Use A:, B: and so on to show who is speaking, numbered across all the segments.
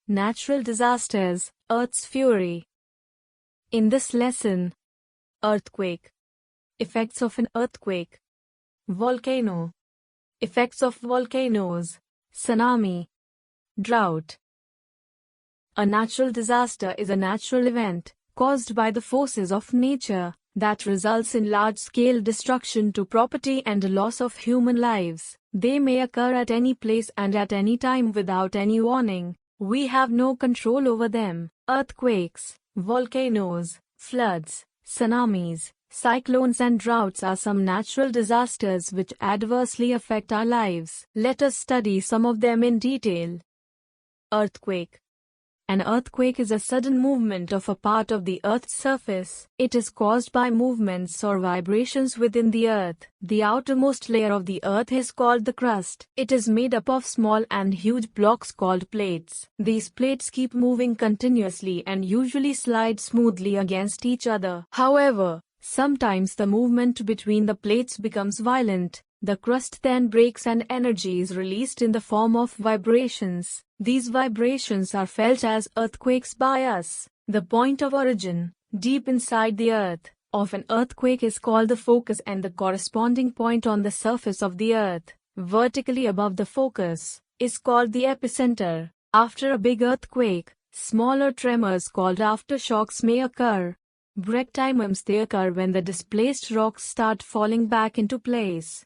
A: Natural disasters, Earth's fury. In this lesson, earthquake. Effects of an earthquake. Volcano. Effects of volcanoes. Tsunami. Drought. A natural disaster is a natural event, caused by the forces of nature, that results in large-scale destruction to property and loss of human lives. They may occur at any place and at any time without any warning. We have no control over them. Earthquakes, volcanoes, floods, tsunamis, cyclones and droughts are some natural disasters which adversely affect our lives. Let us study some of them in detail. Earthquake. An earthquake is a sudden movement of a part of the Earth's surface. It is caused by movements or vibrations within the Earth. The outermost layer of the Earth is called the crust. It is made up of small and huge blocks called plates. These plates keep moving continuously and usually slide smoothly against each other. However, sometimes the movement between the plates becomes violent. The crust then breaks and energy is released in the form of vibrations. These vibrations are felt as earthquakes by us. The point of origin, deep inside the Earth, of an earthquake is called the focus, and the corresponding point on the surface of the Earth, vertically above the focus, is called the epicenter. After a big earthquake, smaller tremors called aftershocks may occur. Breaktimes they occur when the displaced rocks start falling back into place.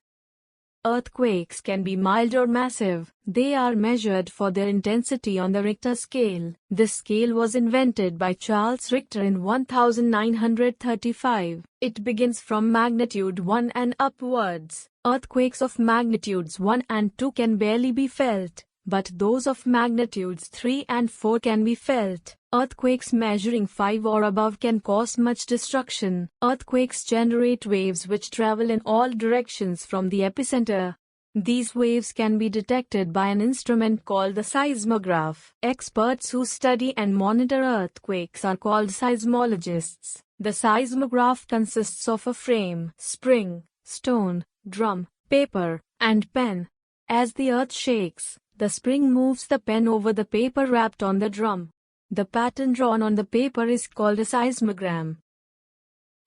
A: Earthquakes can be mild or massive. They are measured for their intensity on the Richter scale. This scale was invented by Charles Richter in 1935. It begins from magnitude 1 and upwards. Earthquakes of magnitudes 1 and 2 can barely be felt, but those of magnitudes 3 and 4 can be felt. Earthquakes measuring 5 or above can cause much destruction. Earthquakes generate waves which travel in all directions from the epicenter. These waves can be detected by an instrument called the seismograph. Experts who study and monitor earthquakes are called seismologists. The seismograph consists of a frame, spring, stone, drum, paper, and pen. As the earth shakes, the spring moves the pen over the paper wrapped on the drum. The pattern drawn on the paper is called a seismogram.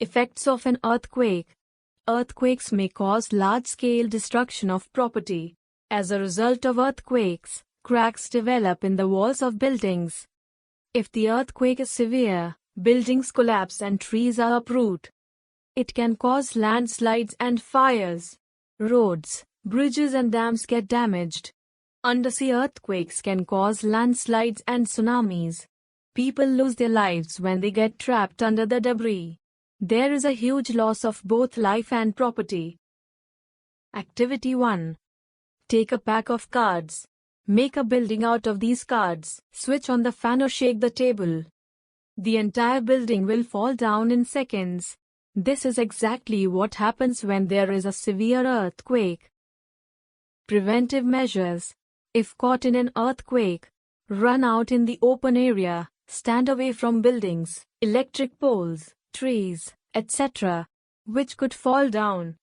A: Effects of an earthquake. Earthquakes may cause large-scale destruction of property. As a result of earthquakes, cracks develop in the walls of buildings. If the earthquake is severe, buildings collapse and trees are uprooted. It can cause landslides and fires. Roads, bridges and dams get damaged. Undersea earthquakes can cause landslides and tsunamis. People lose their lives when they get trapped under the debris. There is a huge loss of both life and property. Activity 1. Take a pack of cards. Make a building out of these cards. Switch on the fan or shake the table. The entire building will fall down in seconds. This is exactly what happens when there is a severe earthquake. Preventive measures. If caught in an earthquake, run out in the open area, stand away from buildings, electric poles, trees, etc., which could fall down.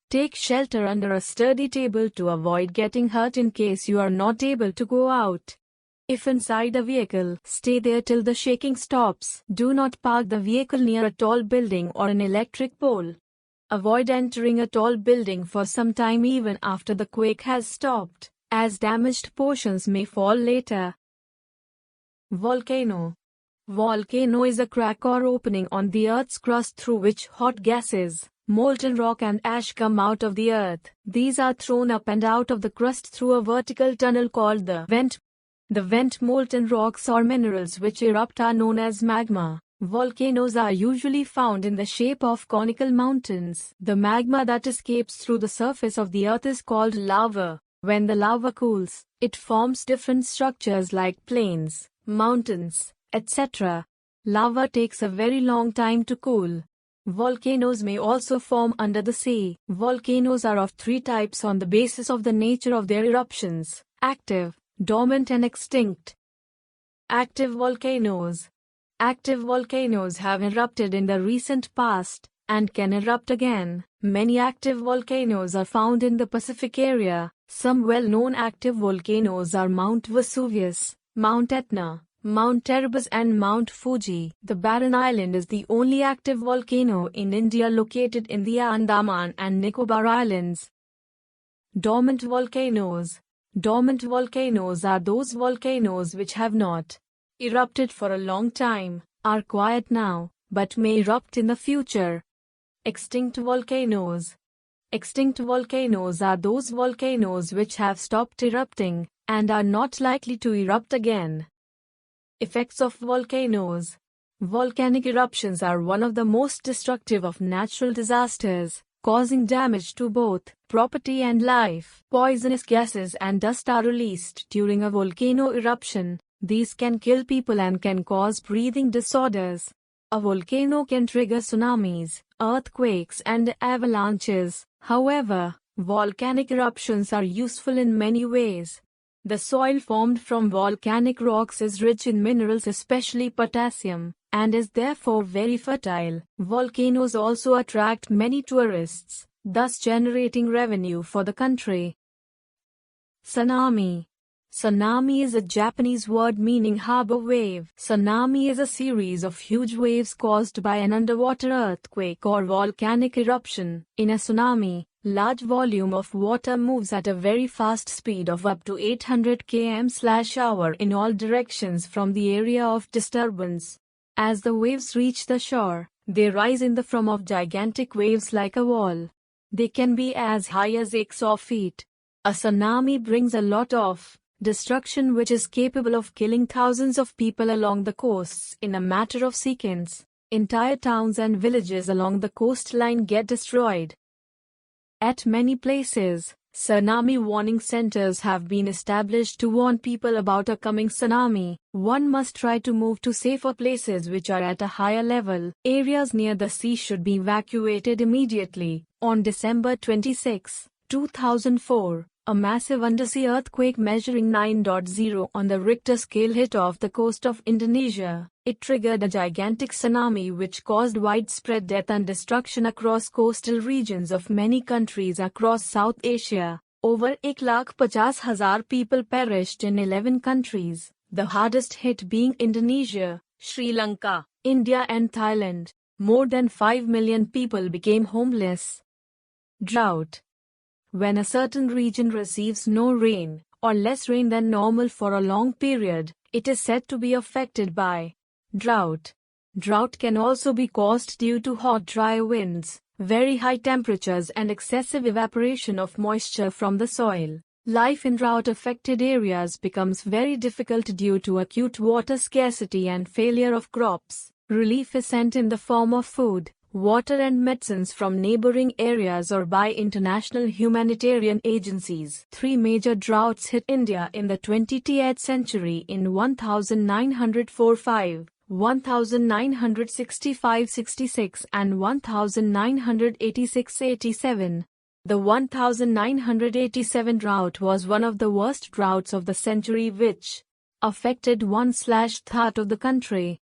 A: Take shelter under a sturdy table to avoid getting hurt in case you are not able to go out. If inside a vehicle, stay there till the shaking stops. Do not park the vehicle near a tall building or an electric pole. Avoid entering a tall building for some time even after the quake has stopped, as damaged portions may fall later. Volcano. Volcano is a crack or opening on the Earth's crust through which hot gases, molten rock and ash come out of the Earth. These are thrown up and out of the crust through a vertical tunnel called the vent. The vent molten rocks or minerals which erupt are known as magma. Volcanoes are usually found in the shape of conical mountains. The magma that escapes through the surface of the Earth is called lava. When the lava cools, it forms different structures like plains, mountains, etc. Lava takes a very long time to cool. Volcanoes may also form under the sea. Volcanoes are of 3 types on the basis of the nature of their eruptions: active, dormant and extinct. Active volcanoes. Active volcanoes have erupted in the recent past, and can erupt again. Many active volcanoes are found in the Pacific area. Some well-known active volcanoes are Mount Vesuvius, Mount Etna, Mount Erebus and Mount Fuji. The barren island is the only active volcano in India located in the Andaman and Nicobar Islands. Dormant volcanoes. Dormant volcanoes are those volcanoes which have not erupted for a long time, are quiet now, but may erupt in the future. Extinct volcanoes. Extinct volcanoes are those volcanoes which have stopped erupting and are not likely to erupt again. Effects of volcanoes. Volcanic eruptions are one of the most destructive of natural disasters, causing damage to both property and life. Poisonous gases and dust are released during a volcano eruption. These can kill people and can cause breathing disorders. A volcano can trigger tsunamis, earthquakes and avalanches. However, volcanic eruptions are useful in many ways. The soil formed from volcanic rocks is rich in minerals, especially potassium, and is therefore very fertile. Volcanoes also attract many tourists, thus generating revenue for the country. Tsunami. Tsunami is a Japanese word meaning harbor wave. Tsunami is a series of huge waves caused by an underwater earthquake or volcanic eruption. In a tsunami, large volume of water moves at a very fast speed of up to 800 km/h in all directions from the area of disturbance. As the waves reach the shore, they rise in the form of gigantic waves like a wall. They can be as high as 6 feet. A tsunami brings a lot of destruction which is capable of killing thousands of people along the coasts in a matter of seconds. Entire towns and villages along the coastline get destroyed. At many places, tsunami warning centers have been established to warn people about a coming tsunami. One must try to move to safer places which are at a higher level. Areas near the sea should be evacuated immediately. On December 26, 2004, a massive undersea earthquake measuring 9.0 on the Richter scale hit off the coast of Indonesia. It triggered a gigantic tsunami which caused widespread death and destruction across coastal regions of many countries across South Asia. Over 1,50,000 people perished in 11 countries, the hardest hit being Indonesia, Sri Lanka, India and Thailand. More than 5 million people became homeless. Drought. When a certain region receives no rain, or less rain than normal for a long period, it is said to be affected by drought. Drought can also be caused due to hot dry winds, very high temperatures and excessive evaporation of moisture from the soil. Life in drought-affected areas becomes very difficult due to acute water scarcity and failure of crops. Relief is sent in the form of food, water and medicines from neighboring areas or by international humanitarian agencies. 3 major droughts hit India in the 20th century in 1945, 1965-66 and 1986-87. The 1987 drought was one of the worst droughts of the century which affected 1/3 of the country.